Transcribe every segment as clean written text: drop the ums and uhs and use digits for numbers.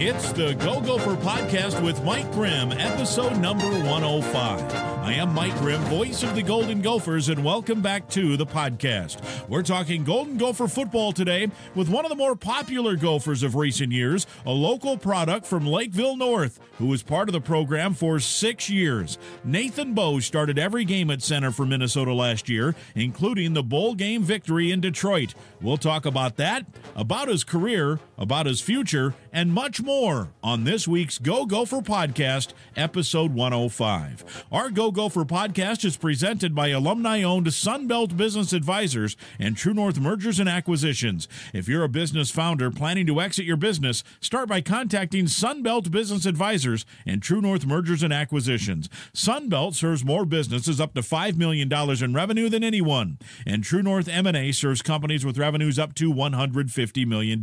It's the Go Gopher Podcast with Mike Grimm, episode number 105. I am Mike Grimm, voice of the Golden Gophers, and welcome back to the podcast. We're talking Golden Gopher football today with one of the more popular Gophers of recent years, a local product from Lakeville North, who was part of the program for 6 years. Nathan Boe started every game at center for Minnesota last year, including the bowl game victory in Detroit. We'll talk about that, about his career, about his future, and much more on this week's Go Gopher Podcast, episode 105. Our Go Gopher Podcast is presented by alumni-owned Sunbelt Business Advisors and True North Mergers and Acquisitions. If you're a business founder planning to exit your business, start by contacting Sunbelt Business Advisors and True North Mergers and Acquisitions. Sunbelt serves more businesses up to $5 million in revenue than anyone, and True North M&A serves companies with revenues up to $150 million.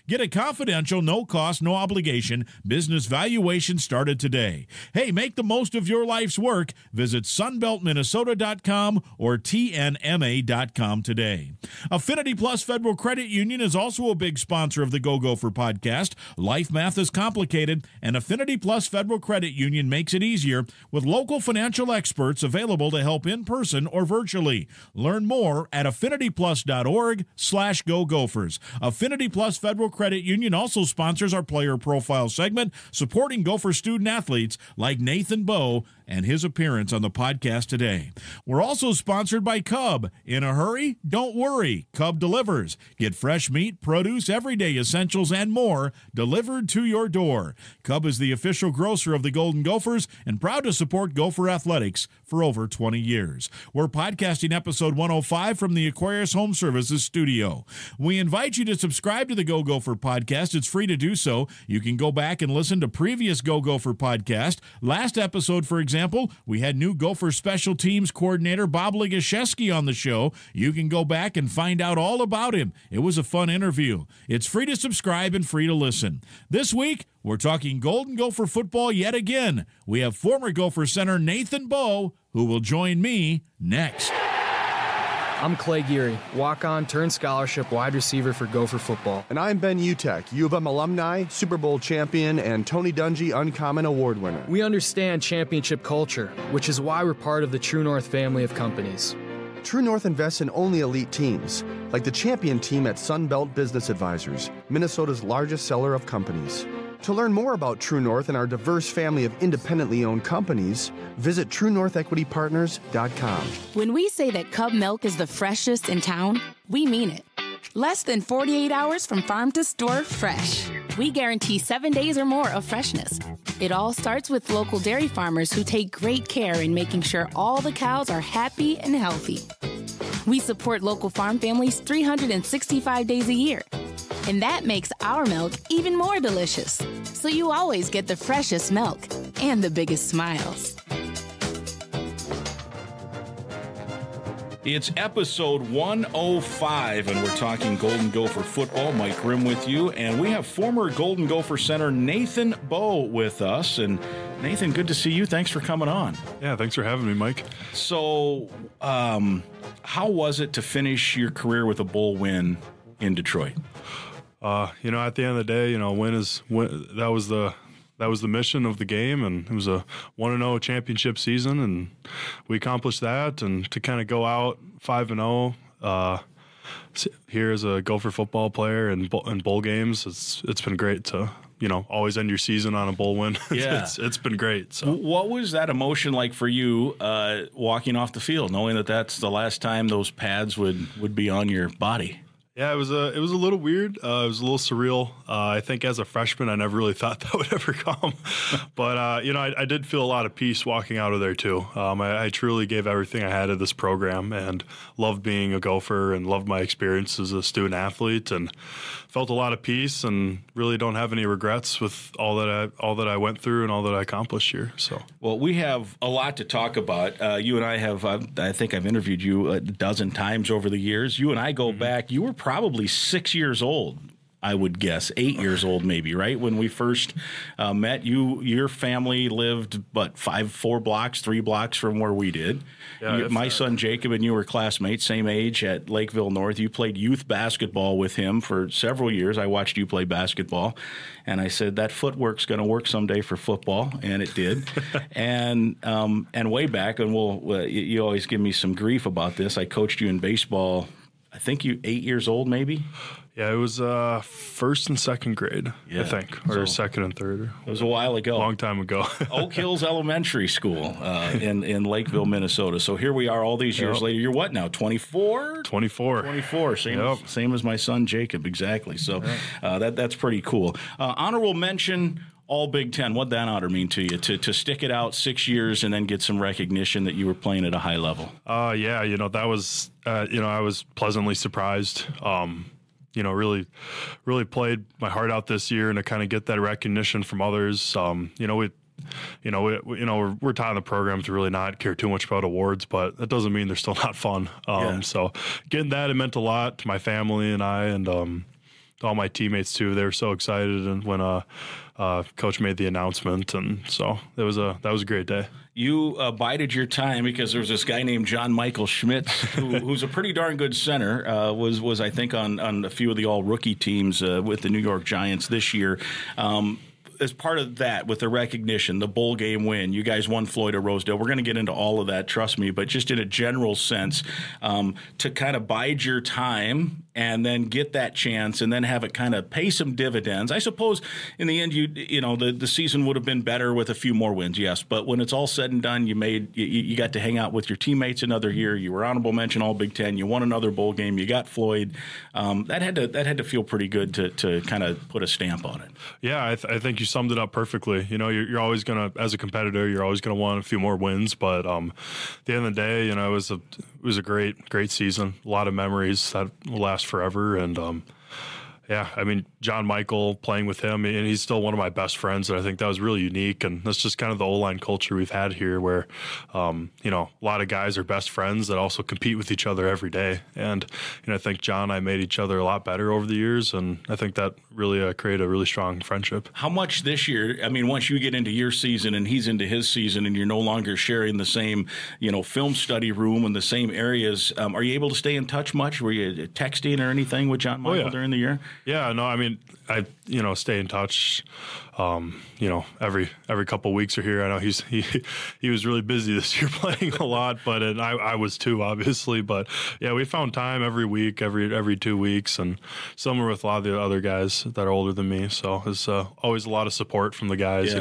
Get a confidential, no-cost, no obligation business valuation started today. Hey, make the most of your life's work. Visit sunbeltminnesota.com or tnma.com today. Affinity Plus Federal Credit Union is also a big sponsor of the Go Gopher Podcast. Life math is complicated, and Affinity Plus Federal Credit Union makes it easier with local financial experts available to help in person or virtually. Learn more at affinityplus.org/Go Gophers. Affinity Plus Federal Credit Union also sponsors our player profile segment, supporting Gopher student athletes like Nathan Boe and his appearance on the podcast today. We're also sponsored by Cub. In a hurry? Don't worry. Cub delivers. Get fresh meat, produce, everyday essentials, and more delivered to your door. Cub is the official grocer of the Golden Gophers and proud to support Gopher athletics for over 20 years. We're podcasting episode 105 from the Aquarius Home Services studio. We invite you to subscribe to the Go Gopher Podcast. It's free to do so. You can go back and listen to previous Go Gopher Podcast. Last episode, for example, we had new Gopher Special Teams Coordinator Bob Ligashevsky on the show. You can go back and find out all about him. It was a fun interview. It's free to subscribe and free to listen. This week, we're talking Golden Gopher football yet again. We have former Gopher center Nathan Boe, who will join me next. I'm Clay Geary, walk-on turned scholarship wide receiver for Gopher football. And I'm Ben Utek, U of M alumni, Super Bowl champion, and Tony Dungy Uncommon Award winner. We understand championship culture, which is why we're part of the True North family of companies. True North invests in only elite teams, like the champion team at Sunbelt Business Advisors, Minnesota's largest seller of companies. To learn more about True North and our diverse family of independently owned companies, visit TrueNorthEquityPartners.com. When we say that Cub milk is the freshest in town, we mean it. Less than 48 hours from farm to store fresh. We guarantee 7 days or more of freshness. It all starts with local dairy farmers who take great care in making sure all the cows are happy and healthy. We support local farm families 365 days a year. And that makes our milk even more delicious. So you always get the freshest milk and the biggest smiles. It's episode 105, and we're talking Golden Gopher football. Mike Grimm with you, and we have former Golden Gopher center Nathan Boe with us. And Nathan, good to see you. Thanks for coming on. Yeah, thanks for having me, Mike. So, how was it to finish your career with a bowl win in Detroit? At the end of the day, that was the mission of the game, and it was a 1-0 championship season, and we accomplished that. And to kind of go out 5-0 here as a Gopher football player in bowl games, it's been great to always end your season on a bowl win. Yeah. it's been great. So, what was that emotion like for you walking off the field, knowing that that's the last time those pads would be on your body? Yeah, it was a little weird. It was a little surreal. I think as a freshman, I never really thought that would ever come. But, I did feel a lot of peace walking out of there, too. I truly gave everything I had to this program and loved being a Gopher and loved my experience as a student athlete and felt a lot of peace and really don't have any regrets with all that I went through and all that I accomplished here. So, well, we have a lot to talk about. You and I have, I think I've interviewed you a dozen times over the years. You and I go back. You were probably 6 years old I would guess 8 years old, maybe, right? When we first met, your family lived, but 3 blocks from where we did. Yeah, My son Jacob and you were classmates, same age at Lakeville North. You played youth basketball with him for several years. I watched you play basketball, and I said that footwork's going to work someday for football, and it did. and way back, and you always give me some grief about this. I coached you in baseball. I think you 8 years old, maybe. Yeah, it was first and second grade, I think, or second and third. It was a while ago. A long time ago. Oak Hills Elementary School in Lakeville, Minnesota. So here we are all these years later. You're what now, 24? 24. 24, same as my son Jacob, exactly. So that's pretty cool. Honorable mention, all Big Ten. What'd that honor mean to you, to stick it out 6 years and then get some recognition that you were playing at a high level? Yeah, that was, I was pleasantly surprised. Really played my heart out this year, and to kind of get that recognition from others. We're taught in the program to really not care too much about awards, but that doesn't mean they're still not fun. So getting that, it meant a lot to my family and I, and to all my teammates too. They were so excited, and when Coach made the announcement, and so that was a great day. You bided your time because there was this guy named John Michael Schmitz, who's a pretty darn good center, was I think on a few of the all-rookie teams with the New York Giants this year. As part of that, with the recognition, the bowl game win, you guys won Floyd of Rosedale. We're going to get into all of that, trust me, but just in a general sense, to kind of bide your time and then get that chance and then have it kind of pay some dividends. I suppose in the end, the season would have been better with a few more wins, yes. But when it's all said and done, you got to hang out with your teammates another year. You were honorable mention All Big Ten. You won another bowl game. You got Floyd. That had to feel pretty good to kind of put a stamp on it. Yeah, I think you summed it up perfectly. You're always gonna, as a competitor, you're always gonna want a few more wins. But at the end of the day, it was a great season. A lot of memories that will last forever. And John Michael, playing with him, and he's still one of my best friends, and I think that was really unique. And that's just kind of the O-line culture we've had here, where a lot of guys are best friends that also compete with each other every day. And I think John and I made each other a lot better over the years, and I think that really created a really strong friendship. How much this year, once you get into your season and he's into his season and you're no longer sharing the same, film study room and the same areas, are you able to stay in touch much? Were you texting or anything with John Michael during the year? Yeah, no, I stay in touch, every couple of weeks or here. I know he was really busy this year playing a lot, but I was too, obviously. But yeah, we found time every week, every 2 weeks, and summer with a lot of the other guys that are older than me. So it's always a lot of support from the guys,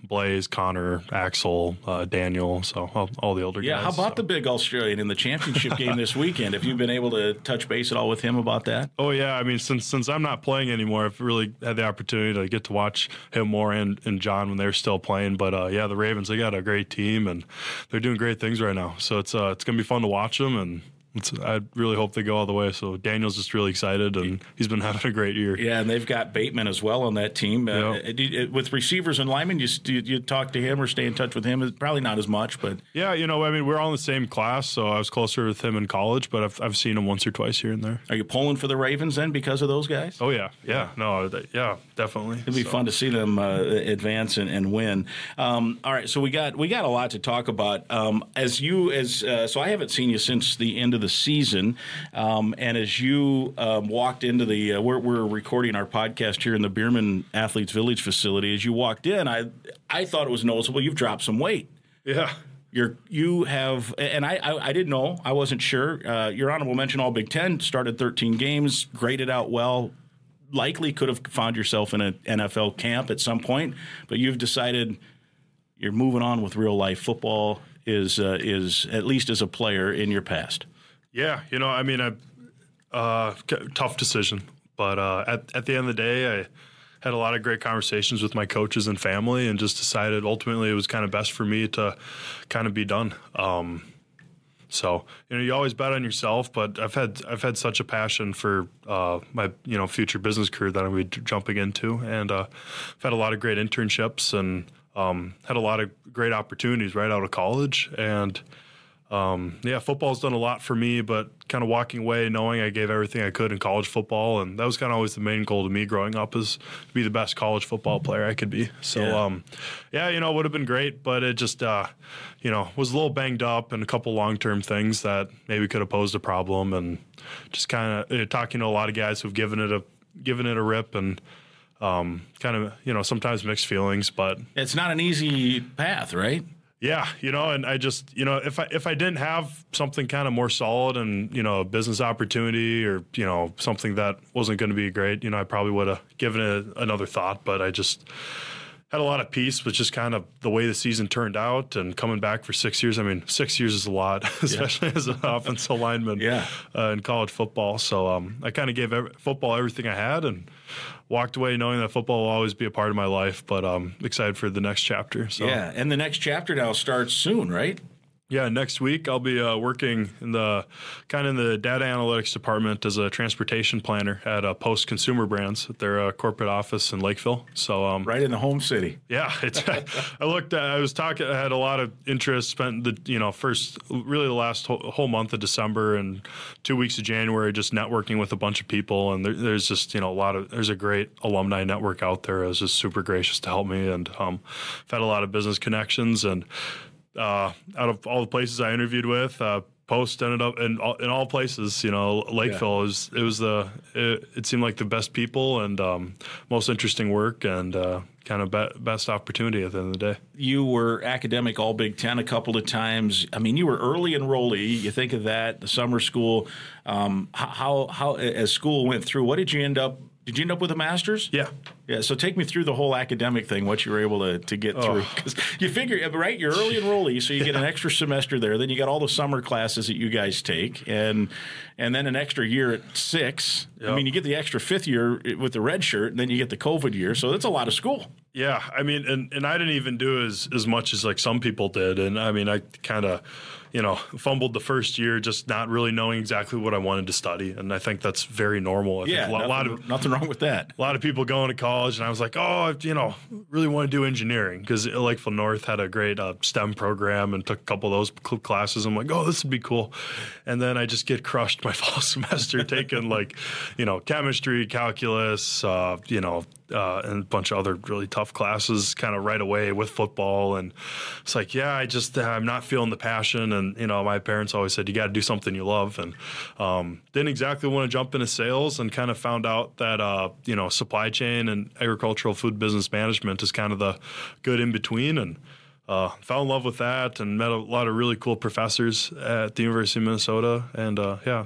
Blaze, Connor, Axel, Daniel, so all the older guys. Yeah, how about the big Australian in the championship game this weekend? Have you been able to touch base at all with him about that? Oh, yeah. Since I'm not playing anymore, I've really had the opportunity to get to watch him more and John when they're still playing. But the Ravens, they got a great team, and they're doing great things right now. So it's going to be fun to watch them, and I really hope they go all the way. So Daniel's just really excited, and he's been having a great year. Yeah, and they've got Bateman as well on that team. With receivers and linemen, you talk to him or stay in touch with him? Probably not as much, but yeah, we're all in the same class, so I was closer with him in college, but I've seen him once or twice here and there. Are you pulling for the Ravens then because of those guys? Oh yeah, definitely. It'd be fun to see them advance and win. All right, so we got a lot to talk about. So I haven't seen you since the end of the season, and as you walked into the we're recording our podcast here in the Bierman Athletes Village facility. As you walked in, I thought it was noticeable you've dropped some weight. Yeah. You have, and I didn't know, I wasn't sure. Your honorable mention All Big Ten, started 13 games, graded out well, likely could have found yourself in an NFL camp at some point, but you've decided you're moving on with real life. Football is at least as a player in your past. Yeah, tough decision, but at the end of the day, I had a lot of great conversations with my coaches and family, and just decided ultimately it was kind of best for me to kind of be done. So you always bet on yourself, but I've had such a passion for my future business career that I'm going to be jumping into, and I've had a lot of great internships and had a lot of great opportunities right out of college, and Football's done a lot for me, but kind of walking away knowing I gave everything I could in college football, and that was kind of always the main goal to me growing up, is to be the best college football player I could be. So, it would have been great, but it just, was a little banged up and a couple long-term things that maybe could have posed a problem, and just kind of talking to a lot of guys who've given it a rip, and sometimes mixed feelings, but it's not an easy path, right? Yeah, and I just, if I didn't have something kind of more solid and, a business opportunity or, something that wasn't going to be great, I probably would have given it another thought, but I just had a lot of peace with just kind of the way the season turned out and coming back for 6 years. I mean, 6 years is a lot, especially as an offensive lineman in college football. So I kind of gave football everything I had and walked away knowing that football will always be a part of my life, but I'm excited for the next chapter. So. Yeah, and the next chapter now starts soon, right? Yeah, next week I'll be working in the data analytics department as a transportation planner at Post Consumer Brands at their corporate office in Lakeville. So right in the home city. Yeah, it's. I had a lot of interest. Spent the last whole month of December and 2 weeks of January just networking with a bunch of people, and there's just there's a great alumni network out there. It was just super gracious to help me, and I've had a lot of business connections and. Out of all the places I interviewed with, Post ended up in all places. Lakeville it seemed like the best people and most interesting work and kind of best opportunity at the end of the day. You were academic All Big Ten a couple of times. I mean, you were early enrollee. You think of that, the summer school. How as school went through, what did you end up? Did you end up with a master's? Yeah. Yeah, so take me through the whole academic thing, what you were able to get through. Because you figure, right, you're early enrollee, so you get an extra semester there. Then you got all the summer classes that you guys take, and then an extra year at 6. Yep. I mean, you get the extra 5th year with the red shirt, and then you get the COVID year. So that's a lot of school. Yeah, I mean, and I didn't even do as much as like some people did. And I mean, I kind of, fumbled the first year just not really knowing exactly what I wanted to study. And I think that's very normal. I think nothing wrong with that. A lot of people going to college, and I was like, really want to do engineering because Lakeville North had a great STEM program and took a couple of those classes. I'm like, this would be cool. And then I just get crushed my fall semester taking chemistry, calculus, and a bunch of other really tough classes kind of right away with football. And it's like, I'm not feeling the passion. And, my parents always said, you got to do something you love. And didn't exactly want to jump into sales and kind of found out that, supply chain and agricultural food business management is kind of the good in between. And fell in love with that and met a lot of really cool professors at the University of Minnesota. And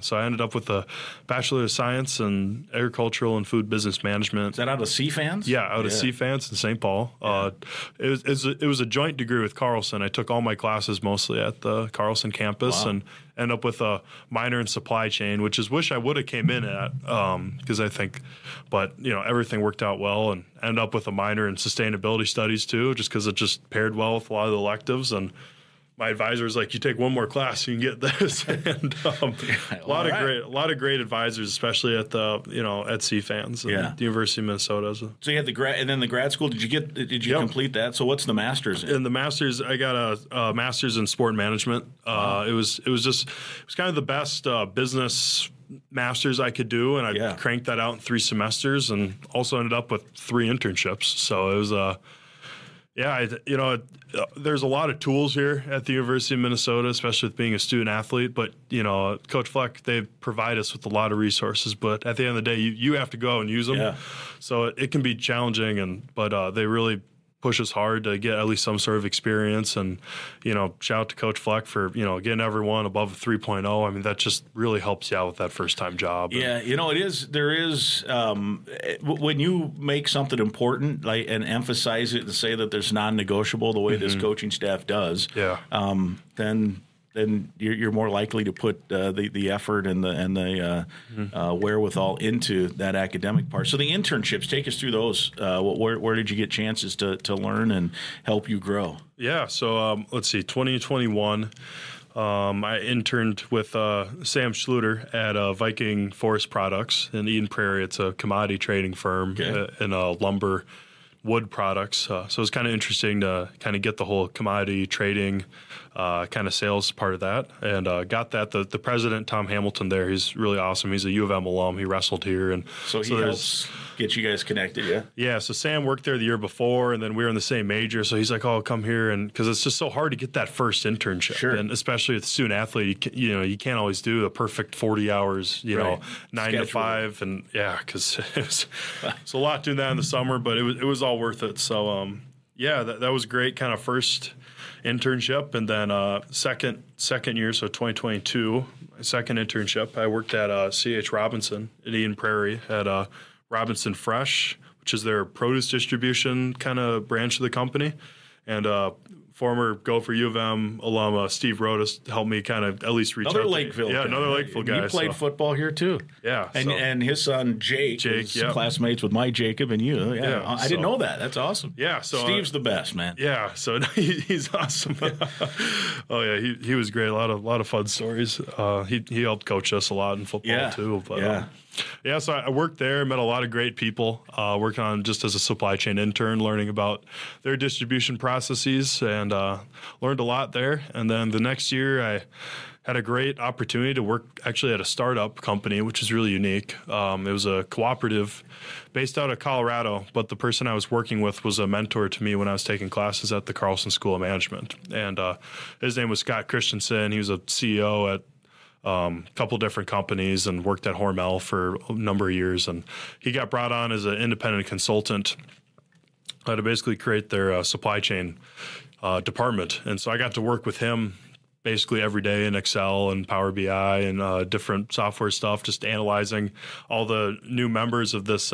so I ended up with a Bachelor of Science in Agricultural and Food Business Management. Is that out of CFANS? Yeah, out of CFANS in St. Paul. It was a joint degree with Carlson. I took all my classes mostly at the Carlson campus and ended up with a minor in supply chain, which is wish I would have came in at because I think, but everything worked out well, and ended up with a minor in sustainability studies too, just because it just paired well with a lot of the electives. And my advisor was like, you take one more class, you can get this. And a lot of great advisors, especially at the at CFANS and the University of Minnesota. So you had the grad, and then the grad school. Did you complete that? So what's the master's in? In the master's, I got a master's in sport management. It was kind of the best business master's I could do, and I cranked that out in 3 semesters, and also ended up with 3 internships. So it was there's a lot of tools here at the University of Minnesota, especially with being a student athlete. But Coach Fleck, they provide us with a lot of resources. But at the end of the day, you have to go and use them. Yeah. So it can be challenging, but they really push us hard to get at least some sort of experience. And shout out to Coach Fleck for getting everyone above a 3.0. I mean, that just really helps you out with that first time job. Yeah, it is. There is when you make something important and emphasize it and say that there's non-negotiable the way this coaching staff does. Yeah. Then you're more likely to put the effort and the wherewithal into that academic part. So the internships, take us through those. Where did you get chances to learn and help you grow? Yeah, so let's see, 2021, I interned with Sam Schluter at Viking Forest Products in Eden Prairie. It's a commodity trading firm in lumber, wood products. So it's kind of interesting to kind of get the whole commodity trading kind of sales part of that, and got that. The president, Tom Hamilton, there, he's really awesome. He's a U of M alum. He wrestled here, and so he helps get you guys connected. Yeah. So Sam worked there the year before, and then we were in the same major. So he's like, "Oh, come here," and because it's just so hard to get that first internship, sure. And especially with a student athlete, you can't always do the perfect 40 hours, 9 to 5, and because it's a lot doing that in the summer, but it was all worth it. So that was great, kind of first internship, and then second year, so 2022, my second internship, I worked at C.H. Robinson in Eden Prairie at Robinson Fresh, which is their produce distribution kind of branch of the company, and former Gopher U of M alum Steve Rodas helped me kind of at least reach another out. Lakeville guy. Another Lakeville guy. You played football here too. Yeah. And his son Jake was classmates with my Jacob and you. Yeah. I didn't know that. That's awesome. Yeah. So Steve's the best, man. Yeah. So he's awesome. Oh yeah, he was great. A lot of fun stories. He helped coach us a lot in football too. But, so I worked there, met a lot of great people, working on just as a supply chain intern, learning about their distribution processes, and learned a lot there. And then the next year I had a great opportunity to work actually at a startup company, which is really unique. It was a cooperative based out of Colorado, but the person I was working with was a mentor to me when I was taking classes at the Carlson School of Management. And his name was Scott Christensen. He was a CEO at couple different companies and worked at Hormel for a number of years. And he got brought on as an independent consultant to basically create their supply chain department. And so I got to work with him basically every day in Excel and Power BI and different software stuff, just analyzing all the new members of this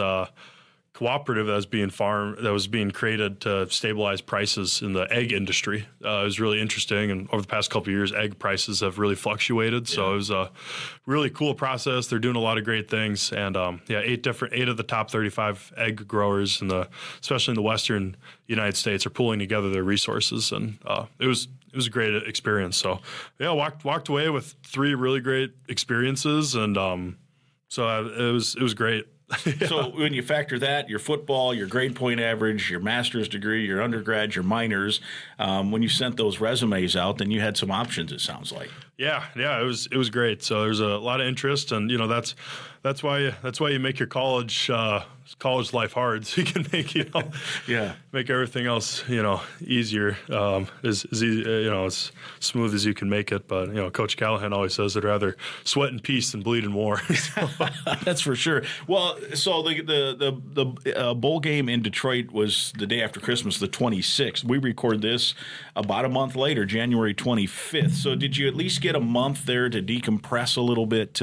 cooperative that was being created to stabilize prices in the egg industry. It was really interesting, and over the past couple of years, egg prices have really fluctuated. So it was a really cool process. They're doing a lot of great things, and 8 of the top 35 egg growers especially in the Western United States, are pulling together their resources, and it was a great experience. So walked away with 3 really great experiences, and it was great. So when you factor that, your football, your grade point average, your master's degree, your undergrad, your minors, when you sent those resumes out, then you had some options, it sounds like. Yeah, it was great. So there's a lot of interest, and that's why you make your college life hard, so you can make everything else easier, as easy, as smooth as you can make it. But Coach Callahan always says, "I'd rather sweat in peace than bleed in war." That's for sure. Well, so the bowl game in Detroit was the day after Christmas, the 26th. We record this about a month later, January 25th. So did you at least get a month there to decompress a little bit?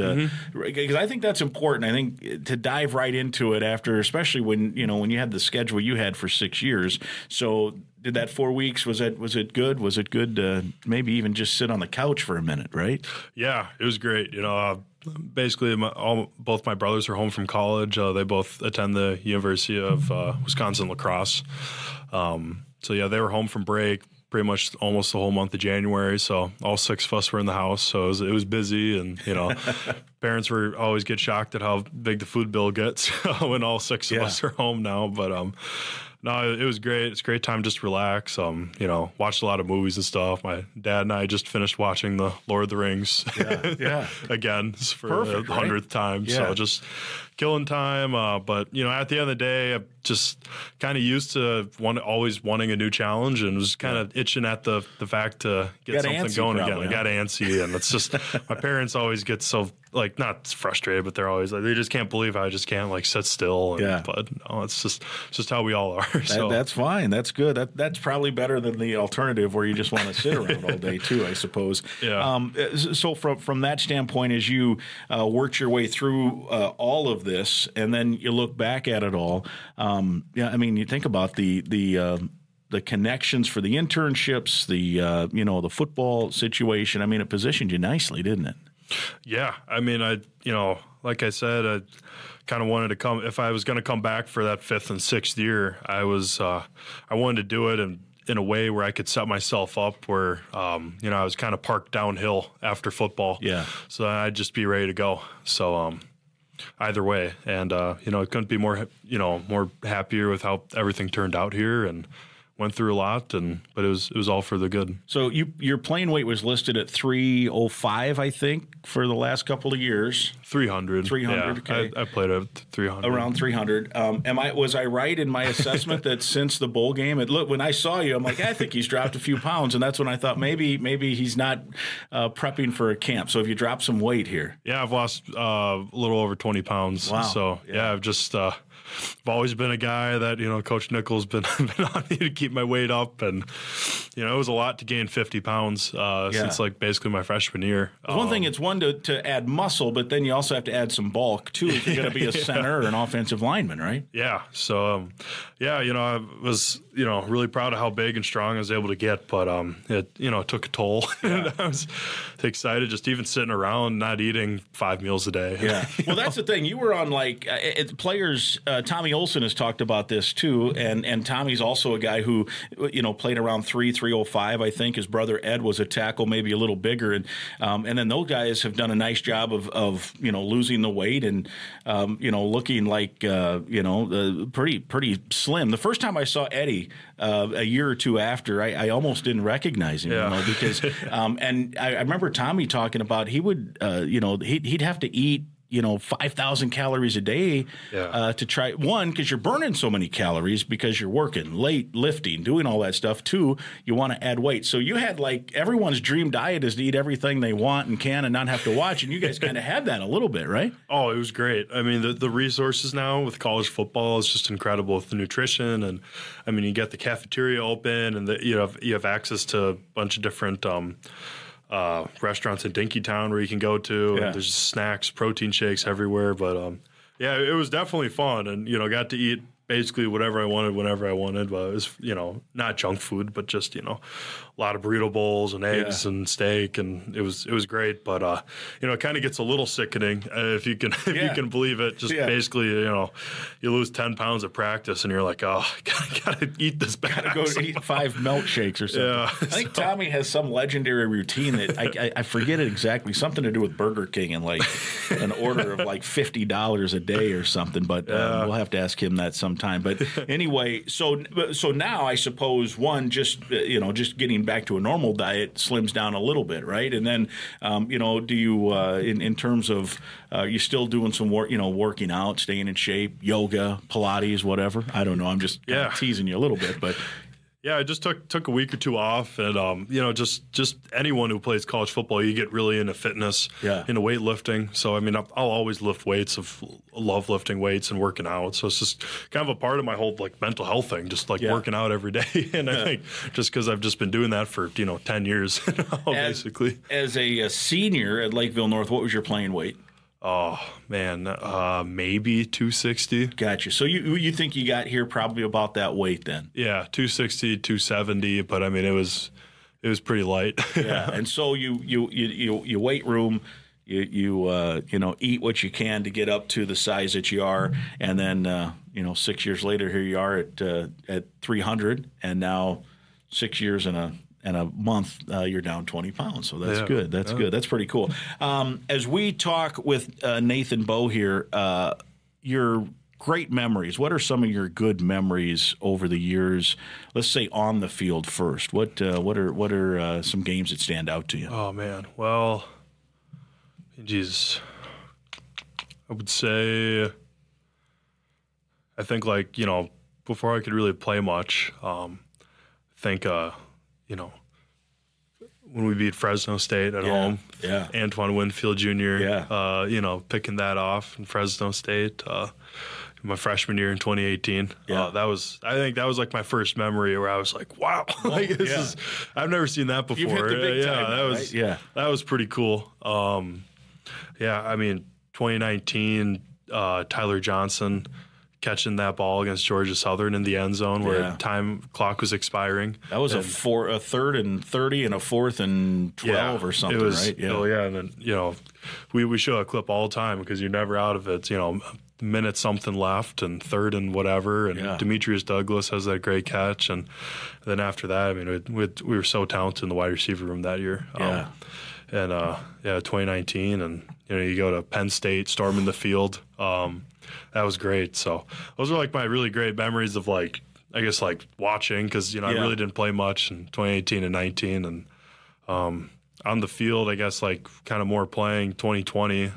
Because I think that's important. I think to dive right into it after, especially when you had the schedule you had for 6 years. So did that 4 weeks, was it good? Was it good to maybe even just sit on the couch for a minute, right? Yeah, it was great. Basically, both my brothers are home from college. They both attend the University of Wisconsin La Crosse. They were home from break pretty much almost the whole month of January. So all 6 of us were in the house. So it was busy, and parents always get shocked at how big the food bill gets when all 6 of us are home now. But no, it was great. It's a great time just to relax. Watched a lot of movies and stuff. My dad and I just finished watching the Lord of the Rings again for the 100th time. Yeah. So just killing time. But at the end of the day, I'm just kind of used to always wanting a new challenge, and was kind of itching at the fact to get something going again. I got antsy, and it's just my parents always get so not frustrated, but they're always they just can't believe I just can't sit still. But it's just how we all are. So that's fine. That's good. That's probably better than the alternative where you just want to sit around all day too, I suppose. Yeah. So from that standpoint, as you worked your way through all of this, and then you look back at it all, you think about the connections for the internships, the football situation. It positioned you nicely, didn't it? Yeah. Like I said, I kind of wanted to come. If I was going to come back for that 5th and 6th year, I wanted to do it in a way where I could set myself up where, I was kind of parked downhill after football. Yeah. So I'd just be ready to go. So, either way. And, I couldn't be more happier with how everything turned out here. And went through a lot, but it was all for the good. So your playing weight was listed at 305, I think, for the last couple of years. 300. 300. Yeah, Okay. I played at 300. Around 300. Was I right in my assessment that since the bowl game, when I saw you, I'm like, I think he's dropped a few pounds, and that's when I thought maybe he's not prepping for a camp. So have you dropped some weight here? Yeah, I've lost a little over 20 pounds. Wow. So yeah, I've just I've always been a guy that, Coach Nichols been on me to keep my weight up, and it was a lot to gain 50 pounds since like basically my freshman year. One thing, it's one to add muscle, but then you also have to add some bulk too if you're going to be a center or an offensive lineman, right? Yeah. So I was really proud of how big and strong I was able to get, but it took a toll. Yeah. And I was excited just even sitting around not eating 5 meals a day. Yeah. Well, that's the thing. You were on players. Tommy Olson has talked about this too, and Tommy's also a guy who played around 305. I think his brother Ed was a tackle, maybe a little bigger, and then those guys have done a nice job of losing the weight and looking like pretty slim. The first time I saw Eddie a year or two after, I almost didn't recognize him, because and I remember Tommy talking about he would he'd have to eat 5,000 calories a day to try, one, because you're burning so many calories because you're working late, lifting, doing all that stuff. Two, you want to add weight. So you had everyone's dream diet is to eat everything they want and can and not have to watch. And you guys kind of had that a little bit, right? Oh, it was great. I mean, the resources now with college football is just incredible with the nutrition. And I mean, you get the cafeteria open and you have access to a bunch of different restaurants in Dinkytown where you can go to. Yeah. And there's snacks, protein shakes everywhere. But it was definitely fun, and got to eat basically whatever I wanted whenever I wanted. But it was not junk food, but just a lot of burrito bowls and eggs and steak, and it was great. But it kind of gets a little sickening if you can you can believe it. Just basically you lose 10 pounds at practice, and you're like, oh, gotta eat this back. Gotta go eat 5 milkshakes or something. Yeah. I think Tommy has some legendary routine that I forget it exactly. Something to do with Burger King and an order of $50 a day or something. But we'll have to ask him that sometime. But anyway, so now I suppose just getting back to a normal diet slims down a little bit, right? And then do you in terms of you still doing some work, working out, staying in shape, yoga, Pilates, whatever? I don't know. I'm just teasing you a little bit, but. Yeah, I just took a week or two off, and just anyone who plays college football, you get really into fitness, into weightlifting. So I mean, I'll always lift weights. I love lifting weights and working out. So it's just kind of a part of my whole mental health thing, just working out every day. And I think just because I've just been doing that for 10 years, basically. As a senior at Lakeville North, what was your playing weight? Oh, man, maybe 260. Gotcha. So you think you got here probably about that weight then? Yeah, 260, 270, but I mean, it was pretty light. Yeah, and so you weight room, you eat what you can to get up to the size that you are, and then 6 years later, here you are at 300, and now 6 years and a month, you're down 20 pounds. So that's good. That's good. That's pretty cool. As we talk with Nathan Boe here, your great memories. What are some of your good memories over the years? Let's say on the field first. What are some games that stand out to you? Oh man, well, Jesus, I would say, I think before I could really play much, I think. When we beat Fresno State at home, Antoine Winfield Jr., picking that off in Fresno State, my freshman year in 2018. I think that was my first memory where I was like, wow, I've never seen that before. You've hit the big time, that was pretty cool. I mean, 2019, Tyler Johnson catching that ball against Georgia Southern in the end zone where time clock was expiring. That was a third and 30 and a fourth and 12 or something, it was, right? Yeah. Oh, yeah. And then, we show a clip all the time because you're never out of it. Minute something left and third and whatever. And Demetrius Douglas has that great catch. And then after that, I mean, we were so talented in the wide receiver room that year. 2019. And, you go to Penn State, storming the field. That was great. So those are my really great memories of I guess like watching because I really didn't play much in 2018 and 19, and on the field, I guess like kind of more playing 2020.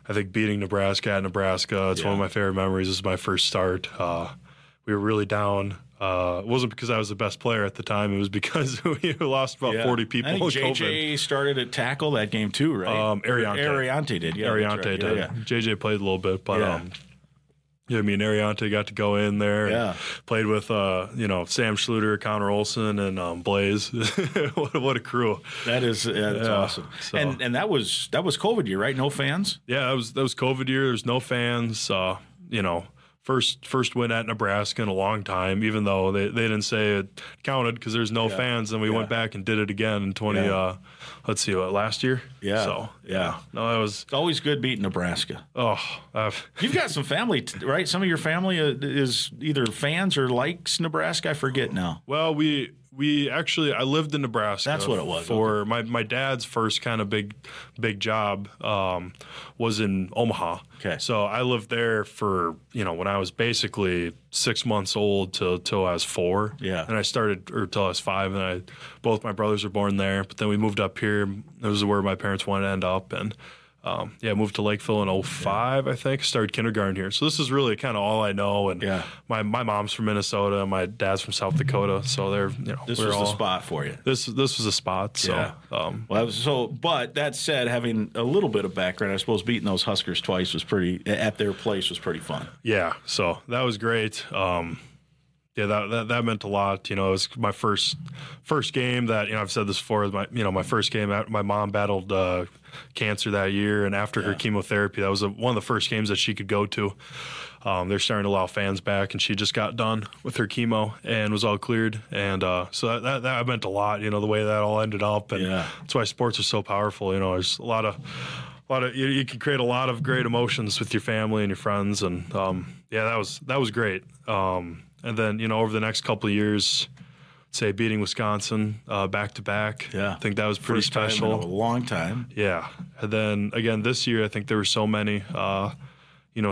I think beating Nebraska at Nebraska, it's one of my favorite memories. This is my first start. We were really down. It wasn't because I was the best player at the time. It was because we lost about 40 people. I think JJ started at tackle that game too, right? Ariante did. Yeah, Ariante did. Yeah. JJ played a little bit, but me and Ariante got to go in there. And played with Sam Schluter, Connor Olson, and Blaze. what a crew! That's awesome. So, and that was COVID year, right? No fans. Yeah, that was COVID year. There's no fans. First win at Nebraska in a long time, even though they didn't say it counted because there's no fans. And we went back and did it again in last year? Yeah. So, no, it's always good beating Nebraska. You've got some family, right? Some of your family is either fans or likes Nebraska. I forget now. Well, we actually, I lived in Nebraska. That's what it was. For my dad's first kind of big job was in Omaha. Okay. So I lived there for, when I was basically 6 months old till I was 4. Yeah. And I started, or till I was 5, and both my brothers were born there. But then we moved up here. That was where my parents wanted to end up. And moved to Lakeville in 2005, I think. Started kindergarten here. So this is really kind of all I know. And my mom's from Minnesota. My dad's from South Dakota. So they're, this was the spot for you. This was a spot. So, but that said, having a little bit of background, I suppose beating those Huskers twice at their place was pretty fun. Yeah. So that was great. That meant a lot. It was my first game that, I've said this before, my first game. My mom battled cancer that year, and after her chemotherapy, that was one of the first games that she could go to. They're starting to allow fans back, and she just got done with her chemo and was all cleared. And so that meant a lot, the way that all ended up. And that's why sports are so powerful. There's a lot of you can create a lot of great emotions with your family and your friends. And that was great. And then, over the next couple of years, say beating Wisconsin back to back. Yeah. I think that was pretty special. Time in a long time. Yeah. And then again this year, I think there were so many,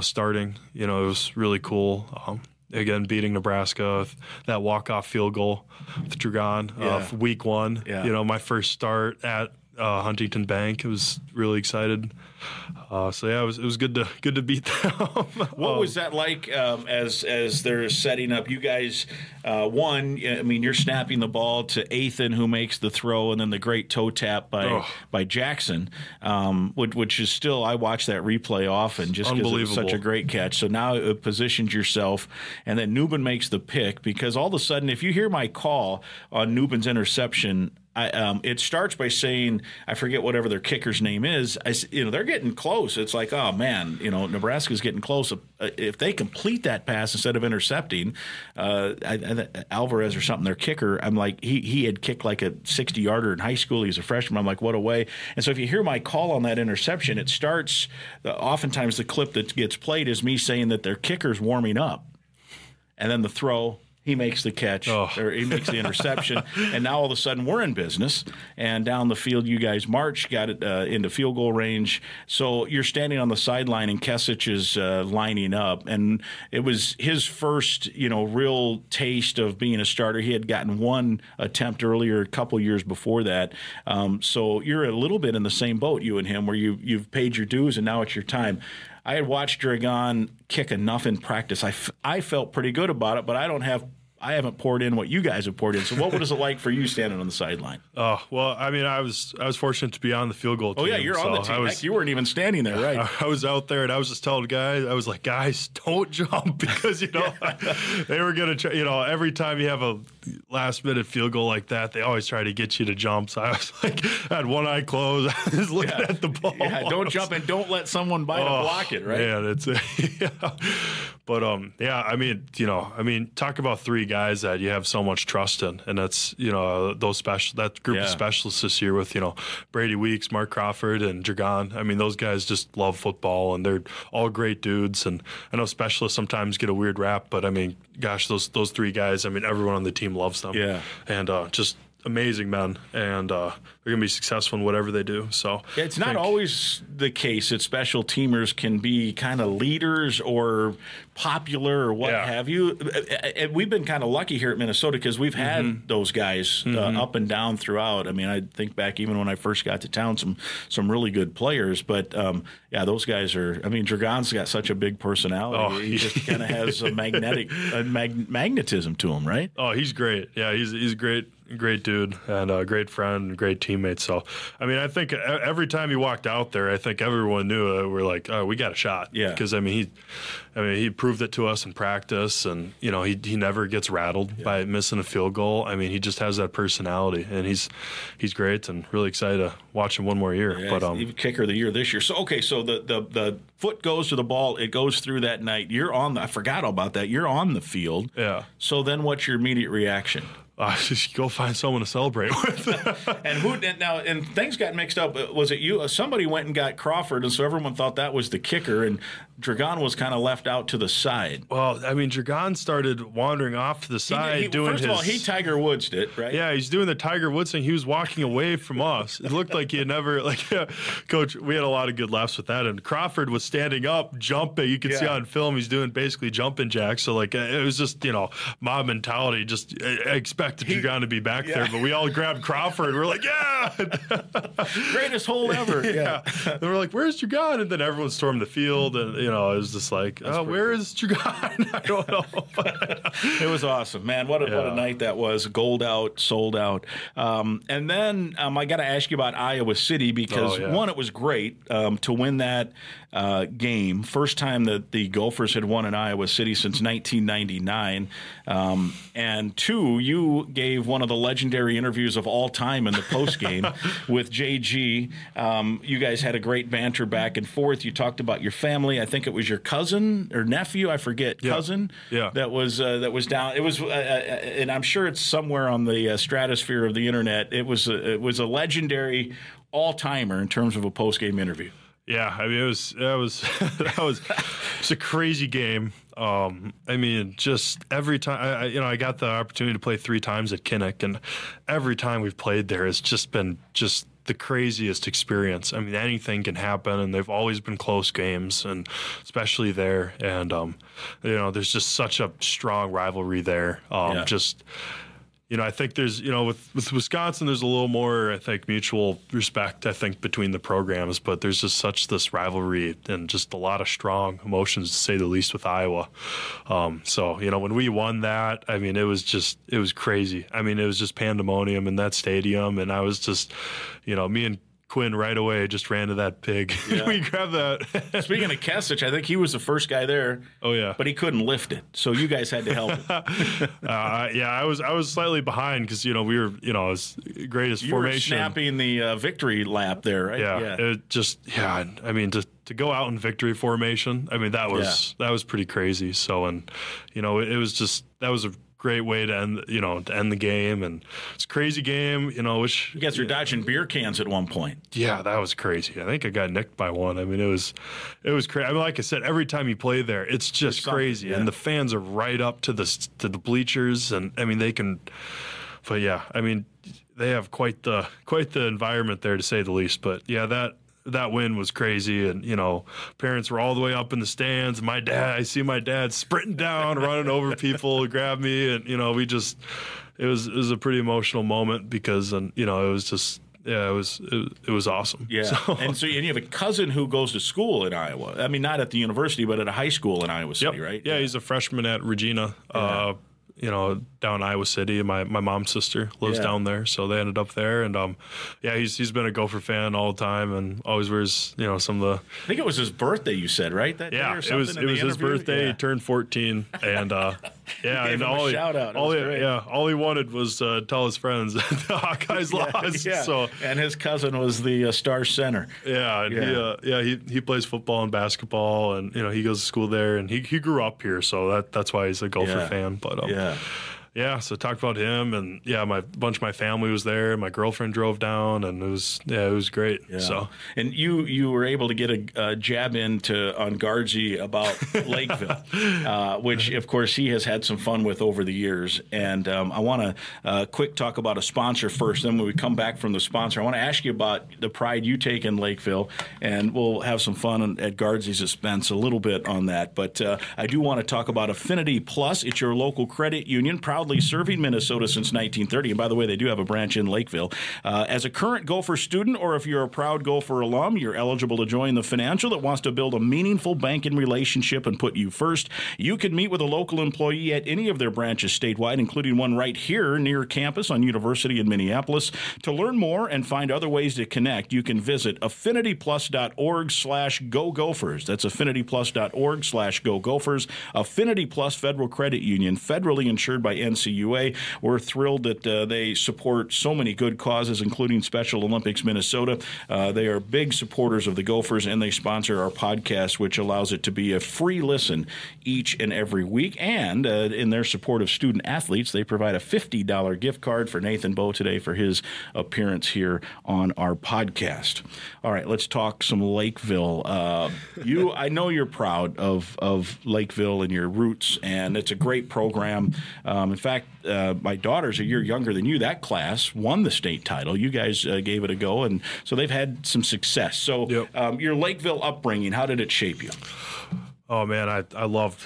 starting. It was really cool. Again, beating Nebraska, that walk-off field goal with Dragon, week 1. Yeah. My first start at Huntington Bank. I was really excited. It was good to beat them. What was that like as they're setting up? You guys, you're snapping the ball to Athan, who makes the throw, and then the great toe tap by Jackson, which is still, I watch that replay often just because it's such a great catch. So now it positions yourself, and then Nubin makes the pick, because all of a sudden, if you hear my call on Nubin's interception, it starts by saying, I forget whatever their kicker's name is. They're getting close. It's like, oh man, Nebraska's getting close. If they complete that pass instead of intercepting, Alvarez or something, their kicker, I'm like, he had kicked like a 60-yarder in high school. He's a freshman. I'm like, what a way. And so if you hear my call on that interception, it starts. Oftentimes the clip that gets played is me saying that their kicker's warming up, and then the throw. He makes the catch, or he makes the interception, and now all of a sudden we're in business. And down the field, you guys got it into field goal range. So you're standing on the sideline, and Kesich is lining up. And it was his first, real taste of being a starter. He had gotten one attempt earlier, a couple years before that. So you're a little bit in the same boat, you and him, where you've paid your dues, and now it's your time. I had watched Dragon kick enough in practice. I felt pretty good about it, but I haven't poured in what you guys have poured in. So what was it like for you standing on the sideline? Oh, well, I was fortunate to be on the field goal team. Oh, yeah, you're on the team. You weren't even standing there, right? I was out there, and I was just telling guys, I was like, guys, don't jump, because, they were going to try, every time you have a last-minute field goal like that, they always try to get you to jump. So I was like, I had one eye closed. I was looking at the ball. Yeah, don't jump, and don't let someone bite to block it, right? Yeah, But, talk about 3 guys that you have so much trust in, and that's that group of specialists this year with Brady Weeks, Mark Crawford, and Dragon. Those guys just love football, and they're all great dudes. And I know specialists sometimes get a weird rap, but gosh, those 3 guys. Everyone on the team loves them. Yeah, and just amazing men, and they're going to be successful in whatever they do. So it's not always the case that special teamers can be kind of leaders or popular or what have you. We've been kind of lucky here at Minnesota because we've had those guys up and down throughout. I mean, I think back even when I first got to town, some really good players. But, those guys are – I mean, Dragon's got such a big personality. Oh, he just kind of has a magnetism to him, right? Oh, he's great. Yeah, he's a great dude and a great friend and great teammate. So, I mean, I think every time he walked out there, I think everyone knew we're like, oh, we got a shot. Yeah. Because, he proved it to us in practice, and, he never gets rattled by missing a field goal. I mean, he just has that personality, and he's great, and really excited to watch him one more year. Yeah, but he's kicker of the year this year. So, so the foot goes to the ball, it goes through that night. You're on I forgot about that. You're on the field. Yeah. So then what's your immediate reaction? Just go find someone to celebrate with. And things got mixed up. Was it you? Somebody went and got Crawford, and so everyone thought that was the kicker, and Dragon was kind of left out to the side. Well, I mean, Dragon started wandering off to the side First of all, he Tiger Woods'd it, right? Yeah, he's doing the Tiger Woods thing. He was walking away from us. It looked like he had never, Coach, we had a lot of good laughs with that. And Crawford was standing up, jumping. You can see on film he's doing basically jumping jacks. So, it was just, mob mentality. Just expected Dragon to be back there. But we all grabbed Crawford. We're like, yeah! Greatest hole ever. Yeah. And we're like, where's Dragon? And then everyone stormed the field. And, it was just like, where is Dragon? I don't know. It was awesome, man. What a night that was. Gold out, sold out. And then I got to ask you about Iowa City because, one, it was great to win that game. First time that the Gophers had won in Iowa City since 1999. And two, you gave one of the legendary interviews of all time in the postgame with JG. You guys had a great banter back and forth. You talked about your family. I think it was your cousin or nephew, I forget, cousin. Yeah. That was down. It was, and I'm sure it's somewhere on the stratosphere of the internet. It was a legendary all-timer in terms of a post-game interview. Yeah, I mean, it was a crazy game. I mean, just every time I got the opportunity to play 3 times at Kinnick, and every time we've played there, it's just been the craziest experience. I mean, anything can happen, and they've always been close games, and especially there. And there's just such a strong rivalry there. I think there's, with Wisconsin, there's a little more, I think, mutual respect, I think, between the programs, but there's just this rivalry and just a lot of strong emotions, to say the least, with Iowa. When we won that, I mean, it was crazy. I mean, it was just pandemonium in that stadium, and I was just, me and Quinn right away just ran to that pig. Yeah. We grabbed that. Speaking of Kesich, I think he was the first guy there. Oh yeah, but he couldn't lift it, so you guys had to help him. I was slightly behind because we were his greatest you formation. You were snapping the victory lap there, right? Yeah. It just I mean to go out in victory formation. I mean that was pretty crazy. So it was just that was a great way to end the game, and it's a crazy game, which you guys were dodging beer cans at one point. Yeah, that was crazy. I think I got nicked by one. I mean, it was crazy. I mean, like I said, every time you play there, it's just crazy, and the fans are right up to the bleachers, and I mean they can. But yeah, I mean they have quite the environment there, to say the least. But yeah, that win was crazy, and parents were all the way up in the stands. I see my dad sprinting down, running over people to grab me, and it was a pretty emotional moment because it was just it was awesome. Yeah, and you have a cousin who goes to school in Iowa. I mean, not at the university, but at a high school in Iowa City, right? Yeah, he's a freshman at Regina. Down in Iowa City. My mom's sister lives down there, so they ended up there. And he's been a Gopher fan all the time, and always wears some of the. I think it was his birthday. You said right that day or something. It was his birthday. He turned 14, and and all he shout out. All he wanted was tell his friends that the Hawkeyes lost. Yeah. So and his cousin was the star center. Yeah, and he plays football and basketball, and he goes to school there, and he grew up here, so that's why he's a Gopher fan. But Yeah, so talked about him, and my bunch of my family was there. My girlfriend drove down, and it was great. Yeah. So, and you were able to get a jab on Guardsy about Lakeville, which of course he has had some fun with over the years. And I want to quick talk about a sponsor first. Then when we come back from the sponsor, I want to ask you about the pride you take in Lakeville, and we'll have some fun at Guardsy's expense a little bit on that. But I do want to talk about Affinity Plus. It's your local credit union, proudly serving Minnesota since 1930. And by the way, they do have a branch in Lakeville. As a current Gopher student, or if you're a proud Gopher alum, you're eligible to join the Financial that wants to build a meaningful banking relationship and put you first. You can meet with a local employee at any of their branches statewide, including one right here near campus on University in Minneapolis. To learn more and find other ways to connect, you can visit affinityplus.org/Go Gophers. That's affinityplus.org/Go Gophers. Affinity Plus Federal Credit Union, federally insured by NCUA. We're thrilled that they support so many good causes, including Special Olympics Minnesota. They are big supporters of the Gophers, and they sponsor our podcast, which allows it to be a free listen each and every week. And in their support of student athletes, they provide a $50 gift card for Nathan Boe today for his appearance here on our podcast. All right, let's talk some Lakeville. I know you're proud of Lakeville and your roots, and it's a great program. In fact, my daughter's a year younger than you. That class won the state title. You guys gave it a go, and so they've had some success. So your Lakeville upbringing, how did it shape you? Oh man, I loved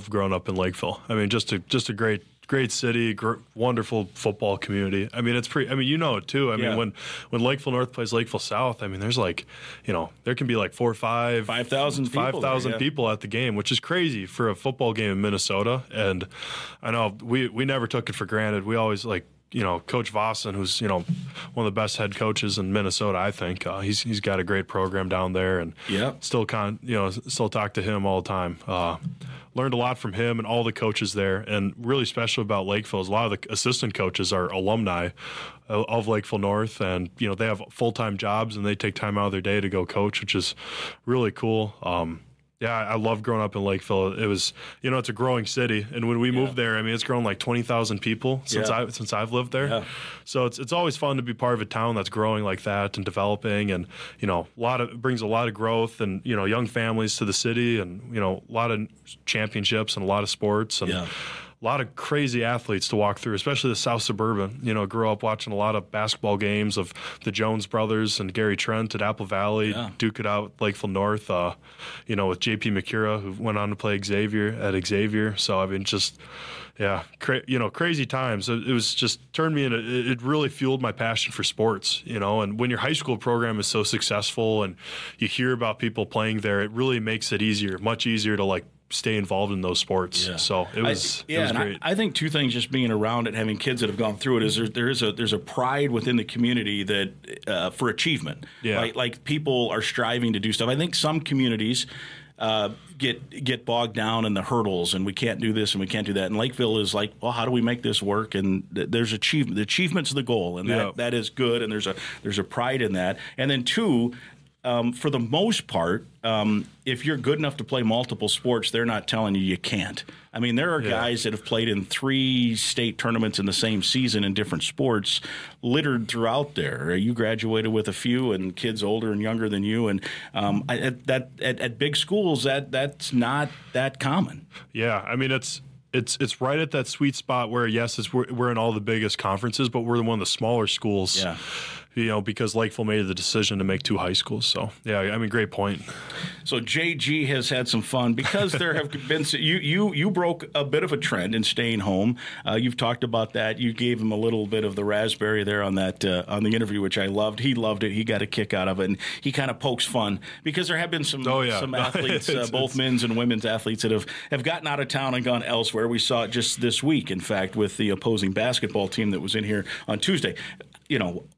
growing up in Lakeville. I mean, just a great city, wonderful football community. I mean, it's pretty. I mean, you know it too. I mean, when Lakeville North plays Lakeville South, I mean, there's there can be like 4 or 5,000 people at the game, which is crazy for a football game in Minnesota. And I know we never took it for granted. We always Coach Vossen, who's one of the best head coaches in Minnesota, I think he's got a great program down there, and still talk to him all the time. Learned a lot from him and all the coaches there. And really special about Lakeville is a lot of the assistant coaches are alumni of Lakeville North, and they have full-time jobs and they take time out of their day to go coach, which is really cool. I love growing up in Lakeville. It was, it's a growing city, and when we moved there, I mean, it's grown like 20,000 people since I've lived there. Yeah. So it's always fun to be part of a town that's growing like that and developing, and it brings a lot of growth and young families to the city, and a lot of championships and a lot of sports and. Yeah. A lot of crazy athletes to walk through, especially the South Suburban. Grew up watching a lot of basketball games of the Jones brothers and Gary Trent at Apple Valley, duke it out Lakeville North, with J.P. McCura, who went on to play Xavier. So, I mean, crazy times. It was just turned me into, it really fueled my passion for sports, and when your high school program is so successful and you hear about people playing there, it really makes it much easier to stay involved in those sports. Yeah. So it was great. I think two things, just being around it, having kids that have gone through it, is there's a pride within the community that for achievement. Yeah. Like people are striving to do stuff. I think some communities get bogged down in the hurdles, and we can't do this and we can't do that. And Lakeville is like, well, how do we make this work? And there's achievement. The achievement's the goal, and that is good. And there's a pride in that. And then two, for the most part, if you're good enough to play multiple sports, they're not telling you can't. I mean, there are guys that have played in 3 state tournaments in the same season in different sports, littered throughout there. You graduated with a few, and kids older and younger than you, and at big schools, that's not that common. Yeah, I mean, it's right at that sweet spot where, yes, we're in all the biggest conferences, but we're one of the smaller schools. Yeah. Because Lakeville made the decision to make 2 high schools. So, I mean, great point. So JG has had some fun because there have been you broke a bit of a trend in staying home. You've talked about that. You gave him a little bit of the raspberry there on that on the interview, which I loved. He loved it. He got a kick out of it, and he kind of pokes fun because there have been some athletes, both men's and women's athletes, that have gotten out of town and gone elsewhere. We saw it just this week, in fact, with the opposing basketball team that was in here on Tuesday.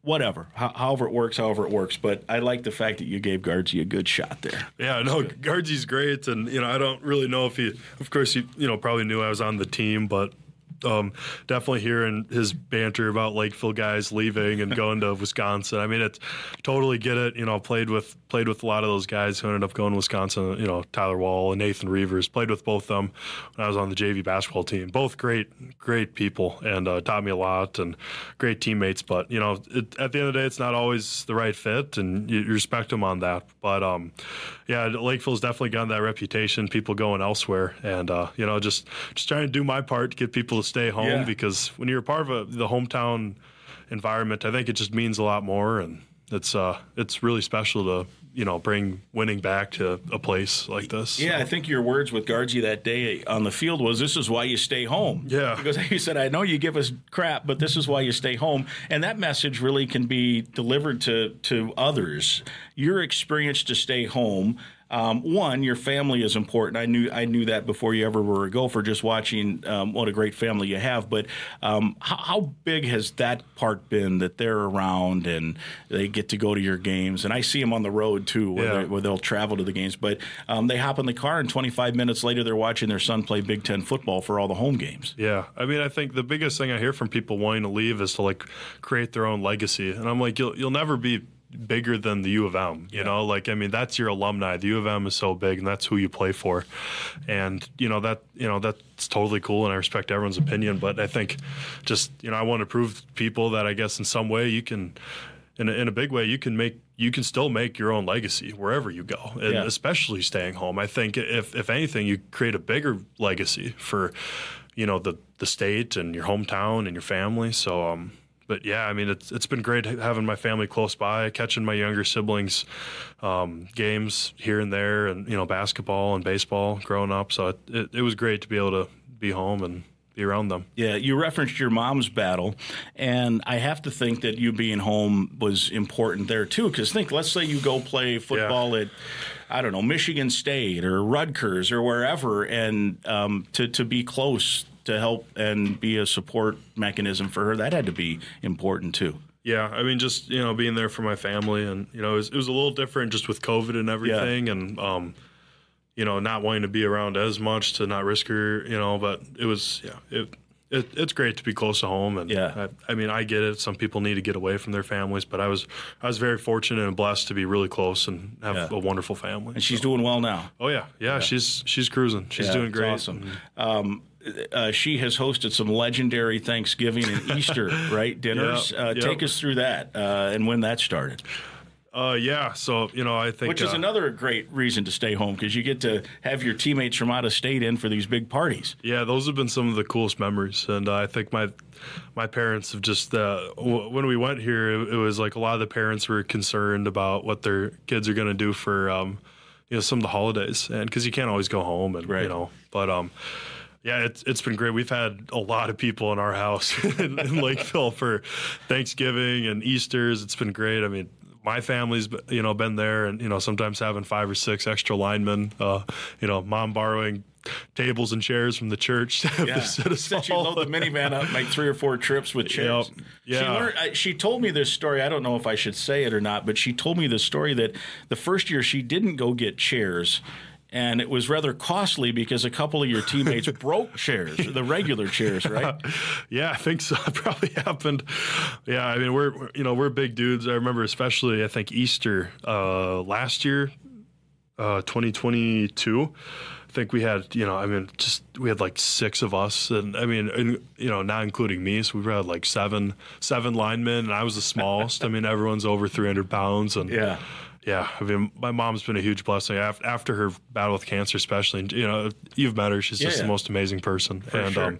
Whatever, however it works. But I like the fact that you gave Guardsy a good shot there. Yeah, no, Guardsy's great. And, I don't really know if of course, he probably knew I was on the team, but definitely hearing his banter about Lakeville guys leaving and going to Wisconsin. I mean, it's totally get it. Played with a lot of those guys who ended up going to Wisconsin. Tyler Wall and Nathan Reavers. Played with both of them when I was on the JV basketball team. Both great people and taught me a lot and great teammates. But at the end of the day, it's not always the right fit, and you respect them on that. But Lakeville's definitely gotten that reputation. People going elsewhere, and just trying to do my part to get people to stay home, because when you're a part of the hometown environment, I think it just means a lot more, and it's really special to bring winning back to a place like this. Yeah, I think your words with Guardsy that day on the field was, "This is why you stay home." Yeah, because you said, "I know you give us crap, but this is why you stay home," and that message really can be delivered to others. Your experience to stay home. One, your family is important. I knew that before you ever were a Gopher, just watching what a great family you have. But how big has that part been, that they're around and they get to go to your games? And I see them on the road, too, where they'll travel to the games. But they hop in the car, and 25 minutes later, they're watching their son play Big Ten football for all the home games. Yeah. I mean, I think the biggest thing I hear from people wanting to leave is to, create their own legacy. And I'm like, you'll never be bigger than the U of M, that's your alumni. The U of M is so big, and that's who you play for. And, that's totally cool, and I respect everyone's opinion. But I think just, I want to prove to people that I guess in some way you can, in a big way, you can still make your own legacy wherever you go, and especially staying home. I think if anything, you create a bigger legacy for, the state and your hometown and your family. So, but yeah, I mean, it's been great having my family close by, catching my younger siblings' games here and there, and basketball and baseball growing up. So it was great to be able to be home and be around them. Yeah, you referenced your mom's battle, and I have to think that you being home was important there too. Because let's say you go play football at, I don't know, Michigan State or Rutgers or wherever, and to be close to help and be a support mechanism for her, that had to be important too. Yeah, I mean, just being there for my family, and it was a little different just with COVID and everything, and not wanting to be around as much to not risk her, but it was it's great to be close to home, and I mean, I get it. Some people need to get away from their families, but I was very fortunate and blessed to be really close and have a wonderful family. And she's doing well now. Oh yeah. She's cruising. She's doing great. Awesome. She has hosted some legendary Thanksgiving and Easter dinners. Take us through that and when that started. So I think, which is another great reason to stay home, because you get to have your teammates from out of state in for these big parties. Yeah, those have been some of the coolest memories, and I think my parents have just when we went here, it was like a lot of the parents were concerned about what their kids are going to do for some of the holidays, and because you can't always go home, and but. Yeah, it's been great. We've had a lot of people in our house in Lakeville for Thanksgiving and Easters. It's been great. I mean, my family's been there, and sometimes having 5 or 6 extra linemen. Mom borrowing tables and chairs from the church. Said you load the minivan up, make 3 or 4 trips with chairs. Yeah. She told me this story. I don't know if I should say it or not, but she told me this story that the first year she didn't go get chairs. And it was rather costly because a couple of your teammates broke chairs, the regular chairs, right? Yeah, I think so. It probably happened. Yeah, I mean, we're big dudes. I remember especially, I think, Easter last year, 2022. I think we had, we had like 6 of us, and I mean, not including me. So we had like seven linemen, and I was the smallest. I mean, everyone's over 300 pounds, and yeah, I mean, my mom's been a huge blessing after her battle with cancer, especially. You've met her; she's just the most amazing person, and sure.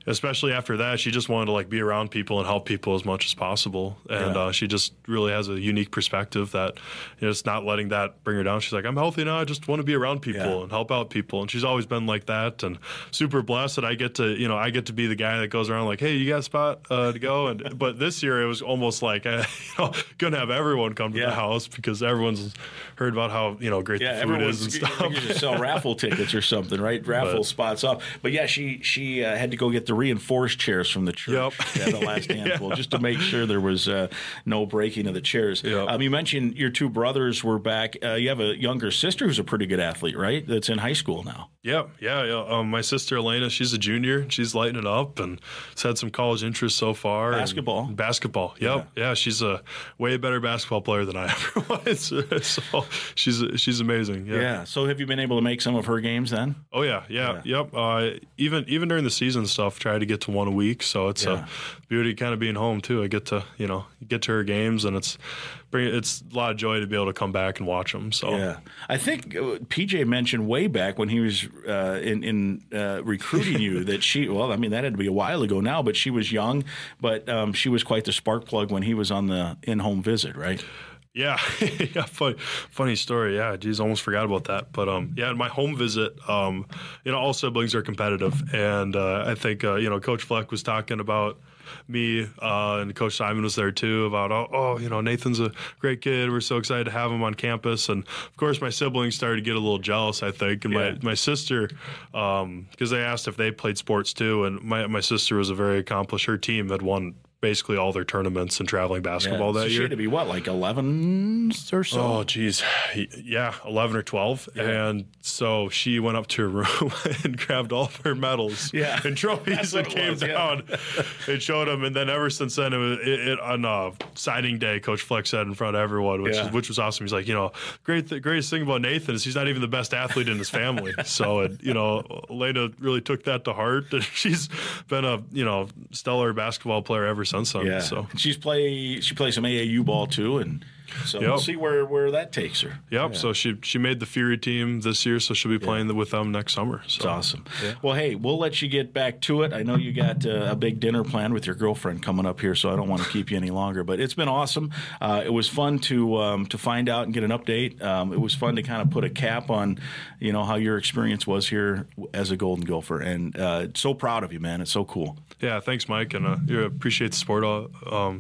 Especially after that, she just wanted to be around people and help people as much as possible. And she just really has a unique perspective that it's not letting that bring her down. She's like, I'm healthy now. I just want to be around people and help out people. And she's always been like that, and super blessed that I get to be the guy that goes around like, hey, you got a spot to go? But this year it was almost like couldn't have everyone come to the house because everyone's heard about how great the food is and stuff. You just sell raffle tickets or something, right? Raffle spots off. But yeah, she had to go get the the reinforced chairs from the church. Yep. The last handful, just to make sure there was no breaking of the chairs. Yep. You mentioned your two brothers were back. You have a younger sister who's a pretty good athlete, right? That's in high school now. Yeah. My sister Elena, she's a junior. She's lighting it up and has had some college interest so far. Basketball. Yep. Yeah. She's a way better basketball player than I ever was. So she's amazing. Yeah. So have you been able to make some of her games then? Oh yeah. Yep. Even during the season stuff, try to get to one a week. So it's a beauty kind of being home too. I get to get to her games, and it's a lot of joy to be able to come back and watch them. So yeah, I think PJ mentioned way back when he was in recruiting you that that had to be a while ago now, but she was young, but she was quite the spark plug when he was on the in-home visit, right? Yeah, funny story. Yeah, geez, almost forgot about that. But in my home visit, all siblings are competitive, and I think Coach Fleck was talking about me, and Coach Simon was there too, about Nathan's a great kid. We're so excited to have him on campus, and of course my siblings started to get a little jealous, I think, and my sister, because they asked if they played sports too, and my sister was a very accomplished. Her team had won basically all their tournaments in traveling basketball that year. She had to be like 11 or so? Oh, geez. Yeah, 11 or 12. Yeah. And so she went up to her room and grabbed all of her medals and trophies and came down and showed them. And then ever since then, on signing day, Coach Fleck said in front of everyone, which was awesome. He's like, greatest thing about Nathan is he's not even the best athlete in his family. So, Elena really took that to heart. And she's been a, stellar basketball player ever since. Yeah. So she plays some AAU ball too, and so we'll see where that takes her. Yep. Yeah. So she made the Fury team this year, so she'll be playing with them next summer. So. It's awesome. Yeah. Well, hey, we'll let you get back to it. I know you got a big dinner planned with your girlfriend coming up here, so I don't want to keep you any longer. But it's been awesome. It was fun to find out and get an update. It was fun to kind of put a cap on, how your experience was here as a Golden Gopher, and so proud of you, man. It's so cool. Yeah, thanks, Mike, and I appreciate the support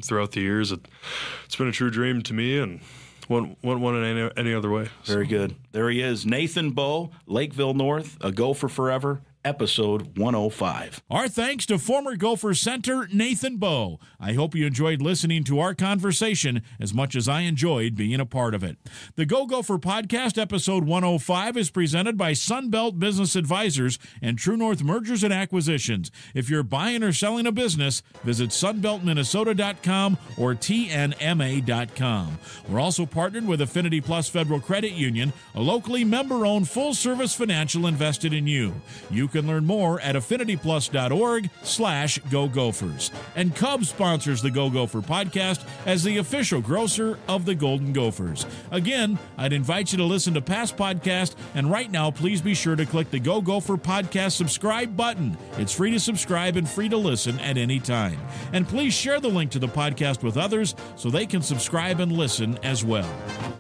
throughout the years. It's been a true dream to me, and wouldn't want it any other way. Very good. There he is, Nathan Boe, Lakeville North, a Gopher forever. Episode 105. Our thanks to former Gopher center Nathan Boe. I hope you enjoyed listening to our conversation as much as I enjoyed being a part of it. The Go Gopher Podcast, episode 105, is presented by Sunbelt Business Advisors and True North Mergers and Acquisitions. If you're buying or selling a business, visit sunbeltminnesota.com or tnma.com. We're also partnered with Affinity Plus Federal Credit Union, a locally member-owned full-service financial invested in you. You can learn more at affinityplus.org/Go Gophers. And Cubs sponsors the Go Gopher Podcast as the official grocer of the Golden Gophers. Again, I'd invite you to listen to past podcasts, and right now, please be sure to click the Go Gopher Podcast subscribe button. It's free to subscribe and free to listen at any time. And please share the link to the podcast with others so they can subscribe and listen as well.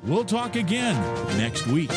We'll talk again next week.